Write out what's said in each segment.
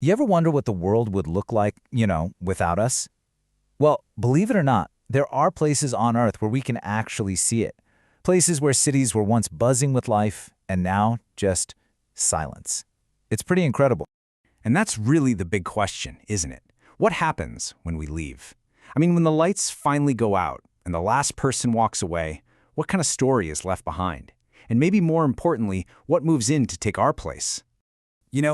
You ever wonder what the world would look like, without us? Well, believe it or not, there are places on Earth where we can actually see it. Places where cities were once buzzing with life and now just silence. It's pretty incredible. And that's really the big question, isn't it? What happens when we leave? I mean, when the lights finally go out and the last person walks away, what kind of story is left behind? And maybe more importantly, what moves in to take our place?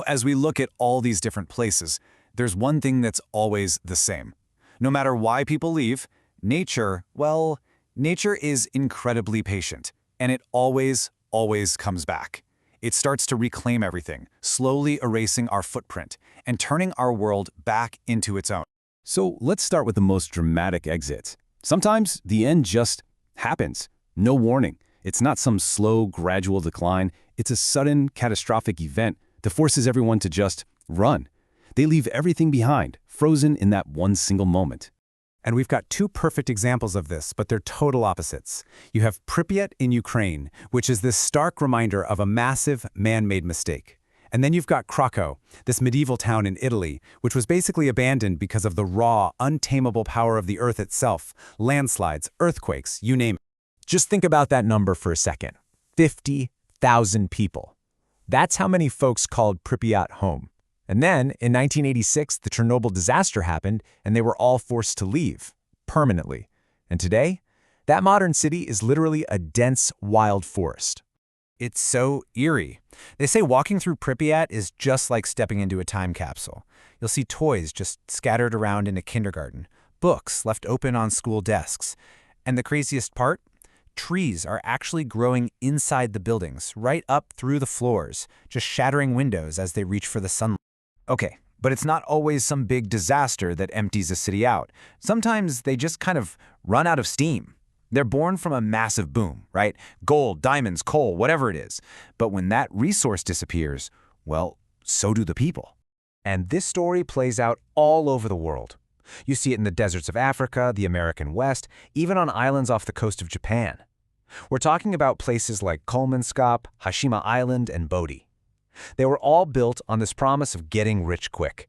As we look at all these different places, there's one thing that's always the same. No matter why people leave, nature is incredibly patient, and it always comes back. It starts to reclaim everything, slowly erasing our footprint and turning our world back into its own. So let's start with the most dramatic exit. Sometimes the end just happens. No warning. It's not some slow, gradual decline. It's a sudden, catastrophic event that forces everyone to just run. They leave everything behind, frozen in that one single moment. And we've got two perfect examples of this, but they're total opposites. You have Pripyat in Ukraine, which is this stark reminder of a massive man-made mistake. And then you've got Krakow, this medieval town in Italy, which was basically abandoned because of the raw, untamable power of the earth itself, landslides, earthquakes, you name it. Just think about that number for a second. 50,000 people. That's how many folks called Pripyat home. And then, in 1986, the Chernobyl disaster happened, and they were all forced to leave, permanently. And today, that modern city is literally a dense, wild forest. It's so eerie. They say walking through Pripyat is just like stepping into a time capsule. You'll see toys just scattered around in a kindergarten, books left open on school desks. And the craziest part? Trees are actually growing inside the buildings, right up through the floors, just shattering windows as they reach for the sunlight. Okay, but it's not always some big disaster that empties a city out. Sometimes they just kind of run out of steam. They're born from a massive boom, right? Gold, diamonds, coal, whatever it is. But when that resource disappears, well, so do the people. And this story plays out all over the world. You see it in the deserts of Africa, the American West, even on islands off the coast of Japan. We're talking about places like Kolmanskop, Hashima Island, and Bodhi. They were all built on this promise of getting rich quick.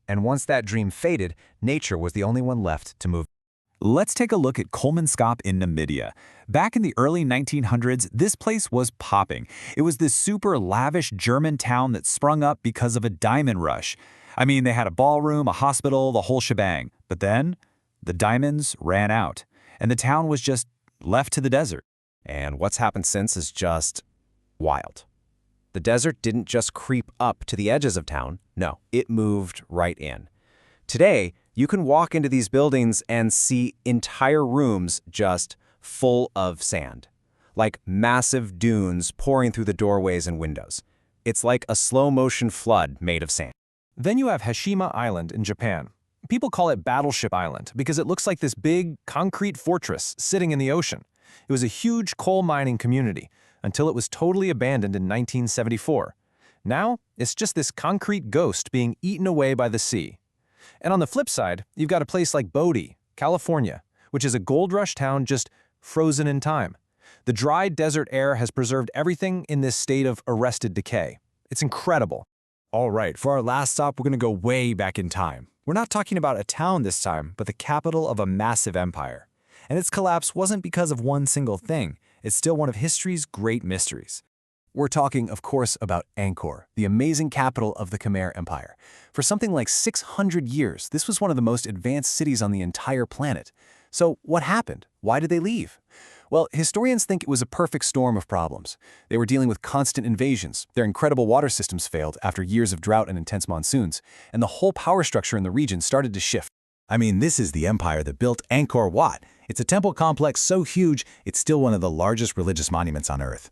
And once that dream faded, nature was the only one left to move. Let's take a look at Kolmanskop in Namibia. Back in the early 1900s, this place was popping. It was this super lavish German town that sprung up because of a diamond rush. I mean, they had a ballroom, a hospital, the whole shebang. But then, the diamonds ran out, and the town was just left to the desert. And what's happened since is just wild. The desert didn't just creep up to the edges of town. No, it moved right in. Today, you can walk into these buildings and see entire rooms just full of sand, like massive dunes pouring through the doorways and windows. It's like a slow-motion flood made of sand. Then you have Hashima Island in Japan. People call it Battleship Island because it looks like this big, concrete fortress sitting in the ocean. It was a huge coal mining community until it was totally abandoned in 1974. Now, it's just this concrete ghost being eaten away by the sea. And on the flip side, you've got a place like Bodhi, California, which is a gold rush town just frozen in time. The dry desert air has preserved everything in this state of arrested decay. It's incredible. All right, for our last stop, we're going to go way back in time. We're not talking about a town this time, but the capital of a massive empire. And its collapse wasn't because of one single thing. It's still one of history's great mysteries. We're talking, of course, about Angkor, the amazing capital of the Khmer Empire. For something like 600 years, this was one of the most advanced cities on the entire planet. So what happened? Why did they leave? Well, historians think it was a perfect storm of problems. They were dealing with constant invasions, their incredible water systems failed after years of drought and intense monsoons, and the whole power structure in the region started to shift. I mean, this is the empire that built Angkor Wat. It's a temple complex so huge, it's still one of the largest religious monuments on Earth.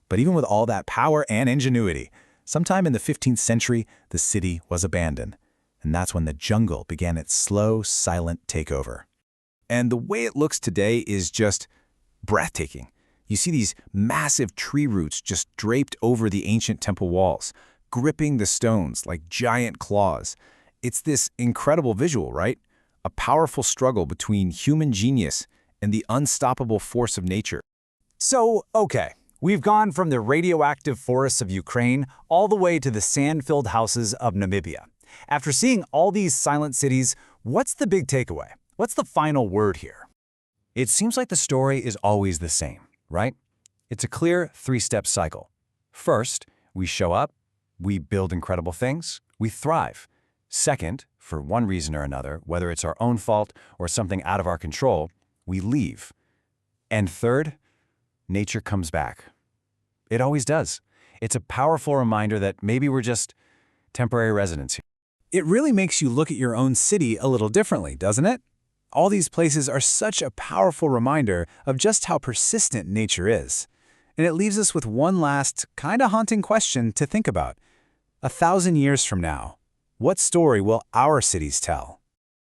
But even with all that power and ingenuity, sometime in the 15th century, the city was abandoned. And that's when the jungle began its slow, silent takeover. And the way it looks today is just breathtaking. You see these massive tree roots just draped over the ancient temple walls, gripping the stones like giant claws. It's this incredible visual, right? A powerful struggle between human genius and the unstoppable force of nature. So, okay, we've gone from the radioactive forests of Ukraine all the way to the sand-filled houses of Namibia. After seeing all these silent cities, what's the big takeaway? What's the final word here? It seems like the story is always the same, right? It's a clear three-step cycle. First, we show up, we build incredible things, we thrive. Second, for one reason or another, whether it's our own fault or something out of our control, we leave. And third, nature comes back. It always does. It's a powerful reminder that maybe we're just temporary residents here. It really makes you look at your own city a little differently, doesn't it? All these places are such a powerful reminder of just how persistent nature is. And it leaves us with one last, kind of haunting question to think about. 1,000 years from now, what story will our cities tell?